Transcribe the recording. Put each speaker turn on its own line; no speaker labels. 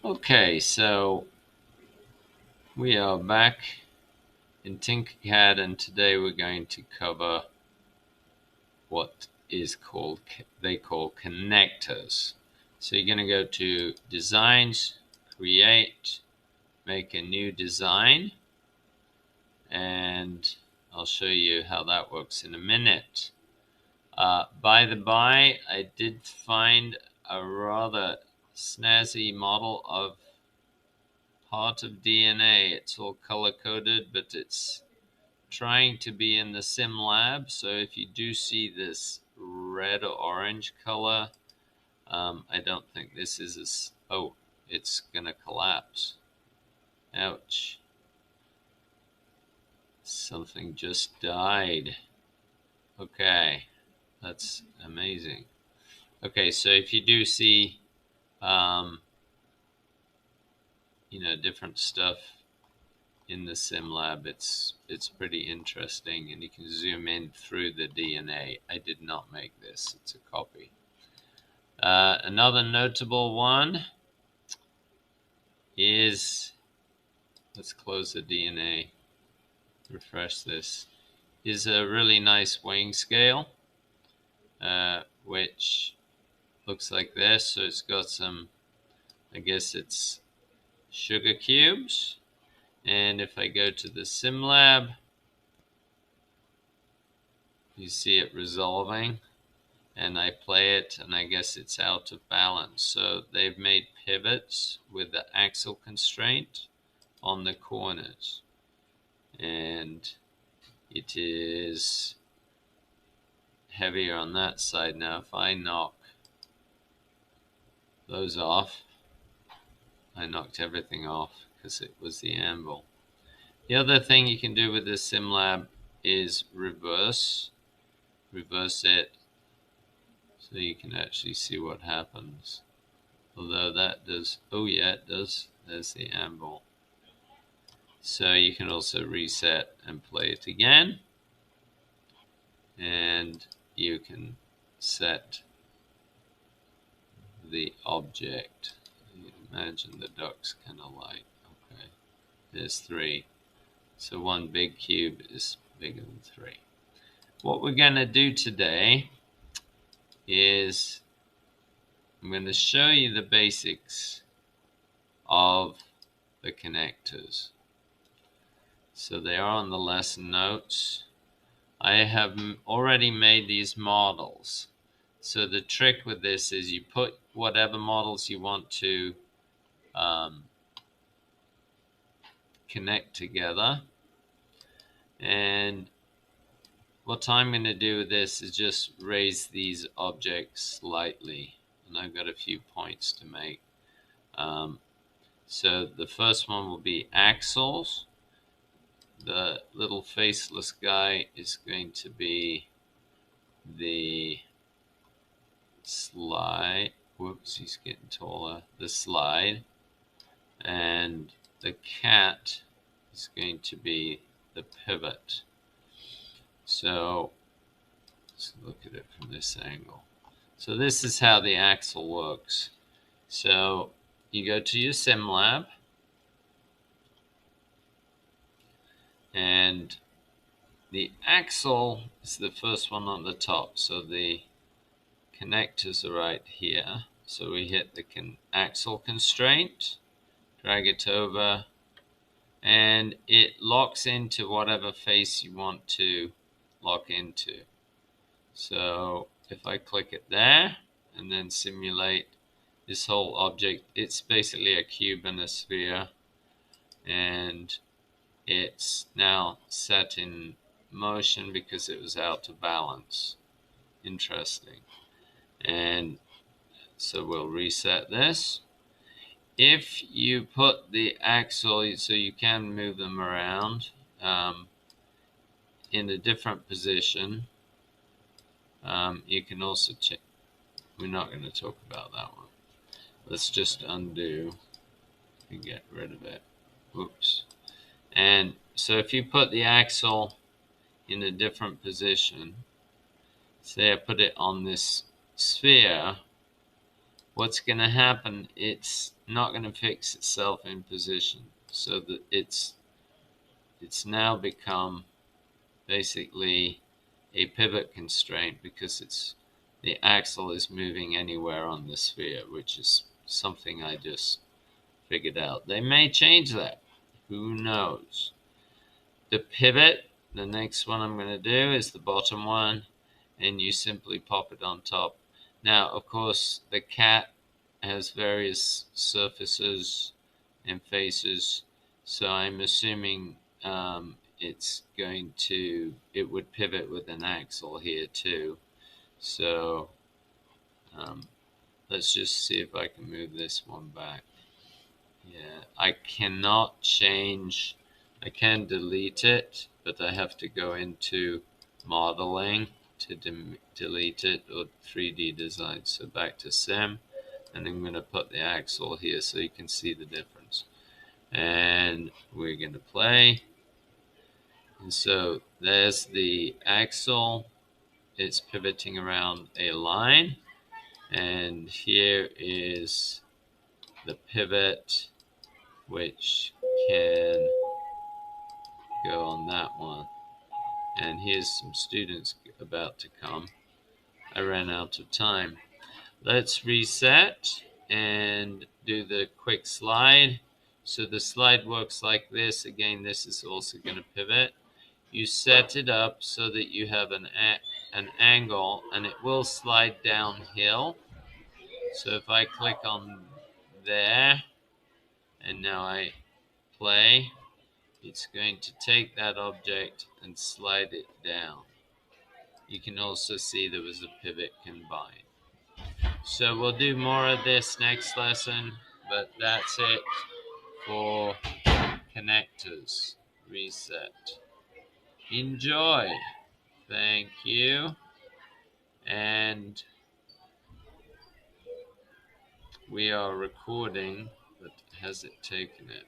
Okay, so we are back in TinCad, and today we're going to cover what they call connectors. So you're going to go to Designs, Create, make a new design, and I'll show you how that works in a minute. By the by, I did find a rather snazzy model of part of DNA. It's all color-coded, but it's trying to be in the SimLab. So if you do see this red or orange color, I don't think this is oh, it's gonna collapse. Ouch. Something just died. Okay, that's amazing. Okay, so if you do see different stuff in the SimLab, it's pretty interesting, and you can zoom in through the DNA. I did not make this, it's a copy. Another notable one is, let's close the DNA, refresh this, is a really nice weighing scale, which looks like this. So it's got some, I guess it's sugar cubes. And if I go to the SimLab, you see it resolving, and I play it, and I guess it's out of balance. So they've made pivots with the axial constraint on the corners, and it is heavier on that side. Now if I knock those off, I knocked everything off because it was the anvil. The other thing you can do with this SimLab is reverse it, so you can actually see what happens. Although that does, oh yeah, it does, there's the anvil. So you can also reset and play it again, and you can set the object. Imagine the duck's kind of light. Okay, there's 3. So one big cube is bigger than 3. What we're going to do today is I'm going to show you the basics of the connectors. So they are on the lesson notes. I have already made these models. So the trick with this is you put whatever models you want to connect together. And what I'm going to do with this is just raise these objects slightly. And I've got a few points to make. So the first one will be axles. The little faceless guy is going to be the slide. Whoops, he's getting taller. The slide. And the cat is going to be the pivot. So let's look at it from this angle. So this is how the axle works. So you go to your SimLab, and the axle is the first one on the top. So the connectors are right here. So we hit the axle constraint, drag it over, and it locks into whatever face you want to lock into. So if I click it there and then simulate this whole object, it's basically a cube and a sphere, and it's now set in motion because it was out of balance. Interesting. And so we'll reset this. If you put the axle, so you can move them around in a different position, you can also check. We're not going to talk about that one. Let's just undo and get rid of it. Oops. And so if you put the axle in a different position, say I put it on this sphere, what's going to happen, it's not going to fix itself in position. So that it's now become basically a pivot constraint because the axle is moving anywhere on the sphere, which is something I just figured out. They may change that. Who knows? The pivot, the next one I'm going to do is the bottom one, and you simply pop it on top. Now, of course, the cat has various surfaces and faces, so I'm assuming it would pivot with an axle here too. So let's just see if I can move this one back. Yeah, I cannot change. I can delete it, but I have to go into modeling to delete it, or 3D design. So back to sim, and I'm going to put the axle here so you can see the difference. And we're going to play. And so there's the axle. It's pivoting around a line. And here is the pivot, which can go on that one. And here's some students about to come. I ran out of time. Let's reset and do the quick slide. So the slide works like this. Again, this is also going to pivot. You set it up so that you have an angle, and it will slide downhill. So if I click on there, and now I play, it's going to take that object and slide it down. You can also see there was a pivot combined. So we'll do more of this next lesson, but that's it for connectors. Reset. Enjoy. Thank you. And we are recording, but has it taken it?